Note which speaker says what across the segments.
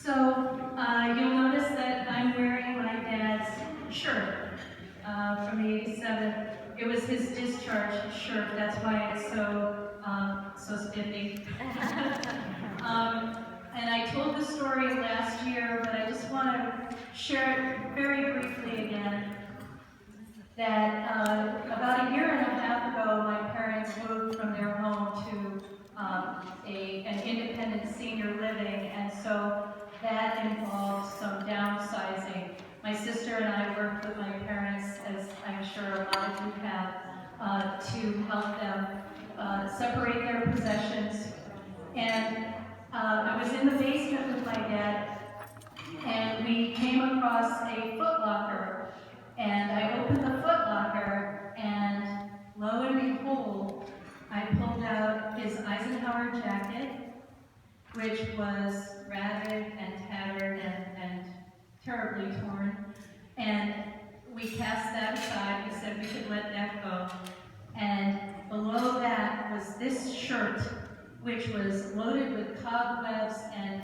Speaker 1: You'll notice that I'm wearing my dad's shirt from the '87. It was his discharge shirt. That's why it's so spiffy. And I told the story last year, but I just want to share it very briefly again. That about a year and a half ago, my parents moved from their home to an independent senior living, and so that involved some downsizing. My sister and I worked with my parents, as I'm sure a lot of you have, to help them separate their possessions. And I was in the basement with my dad, and we came across a Foot Locker. And I opened the Foot Locker, and lo and behold, I pulled out his Eisenhower jacket, which was ragged and tattered and terribly torn. And we cast that aside. We said we could let that go. And below that was this shirt, which was loaded with cobwebs, and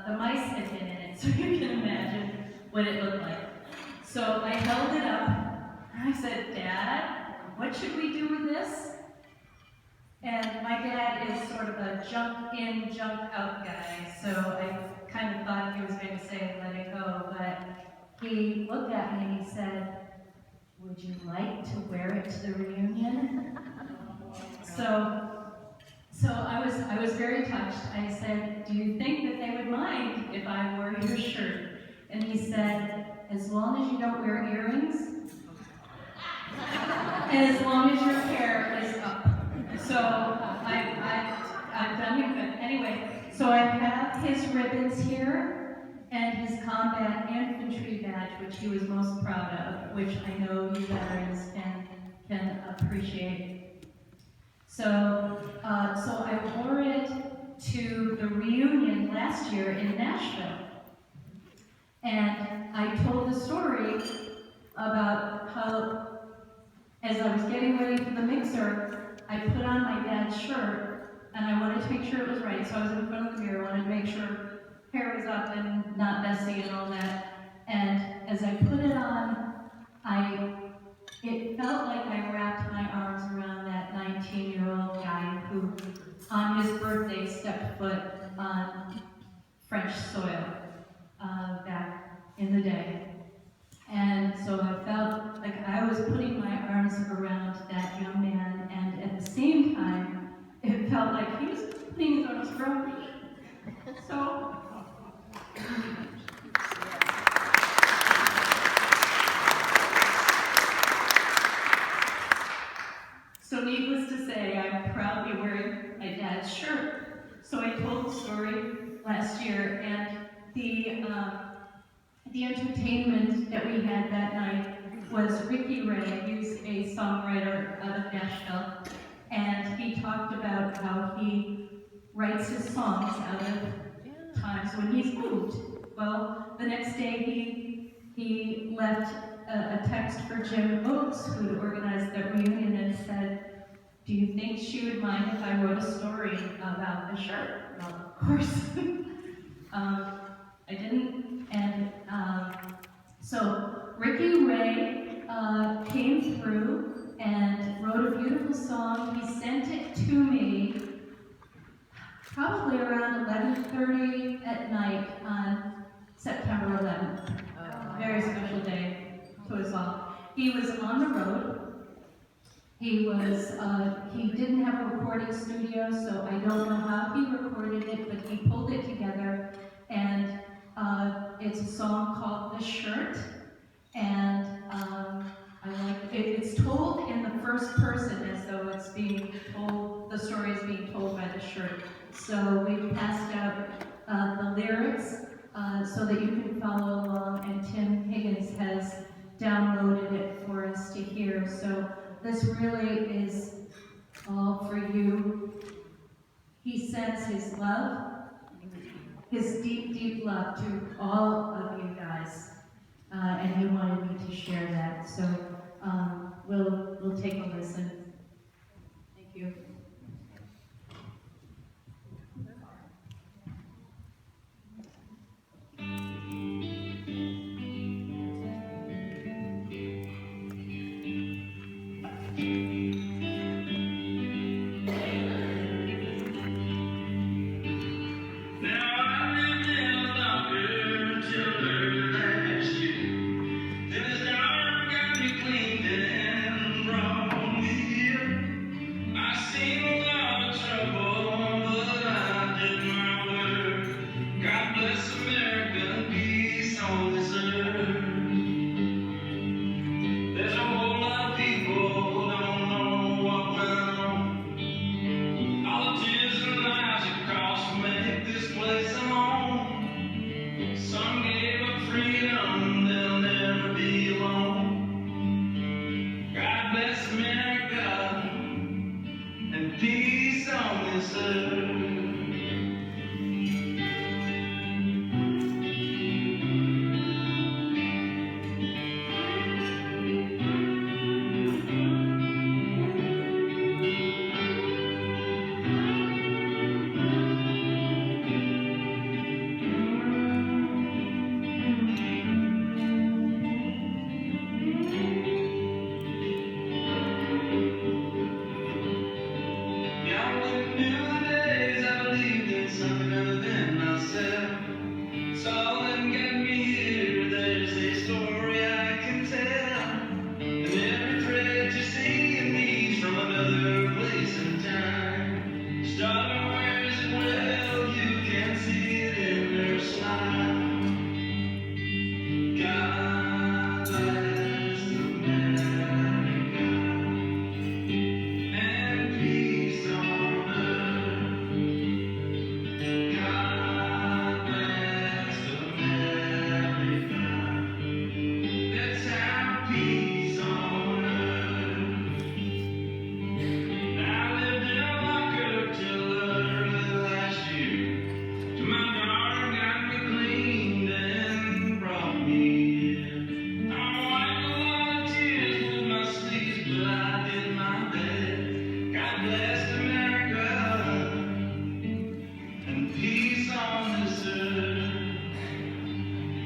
Speaker 1: the mice had been in it, so you can imagine what it looked like. So I held it up, and I said, "Dad, what should we do with this?" And my dad is sort of a junk in, junk out guy, so I kind of thought he was going to say, "Let it go," but he looked at me and he said, "Would you like to wear it to the reunion?" So I was very touched. I said, "Do you think that they would mind if I wore your shirt?" And he said, "As long as you don't wear earrings, and as long as your hair is up." So I've done you good. Anyway, so I have his ribbons here and his combat infantry badge, which he was most proud of, which I know you veterans can appreciate. So I wore it to the reunion last year in Nashville. And I told the story about how, as I was getting ready for the mixer, I put on my dad's shirt, and I wanted to make sure it was right. So I was in front of the mirror, wanted to make sure hair was up and not messy and all that. And as I put it on, it felt like I wrapped my arms around that 19-year-old guy who, on his birthday, stepped foot on French soil back in the day. And so I felt like I was putting my arms around that young man, and at the same time, it felt like he was putting his arms around me. So needless to say, I'm proudly wearing my dad's shirt. So I told the story last year, and the entertainment that we had that night was Ricky Ray, who's a songwriter out of Nashville, and he talked about how he writes his songs out of times when he's moved. Well, the next day he left a text for Jim Oates, who had organized the reunion, and said, "Do you think she would mind if I wrote a story about the shirt?" Well, of course. I didn't, and so Ricky Ray came through and wrote a beautiful song. He sent it to me probably around 11:30 at night on September 11th. Very special day to us all. He was on the road. He didn't have a recording studio, so I don't know how he recorded it, but he pulled it together, and it's a song called "The Shirt," and I like it. It's told in the first person, as though it's being told, the story is being told by the shirt. So we passed out the lyrics so that you can follow along, and Tim Higgins has downloaded it for us to hear. So this really is all for you. He sends his love, his deep, deep love to all of you guys, and he wanted me to share that. So we'll take a listen. Thank you.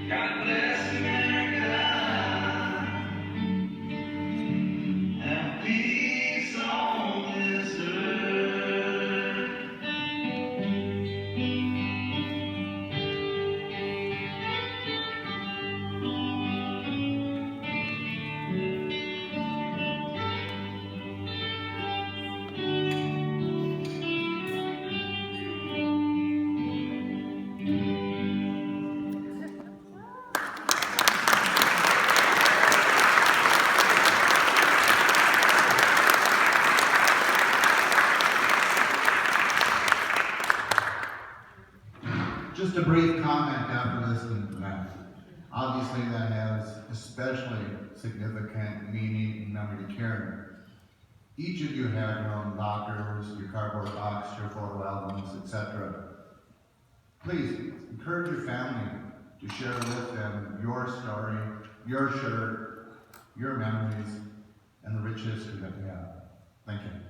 Speaker 2: God bless America. And peace on this earth.
Speaker 3: Just a brief comment after listening to that. Obviously, that has especially significant meaning and memory to Karen. Each of you have your own lockers, your cardboard box, your photo albums, etc. Please encourage your family to share with them your story, your shirt, your memories, and the rich history that we have. Thank you.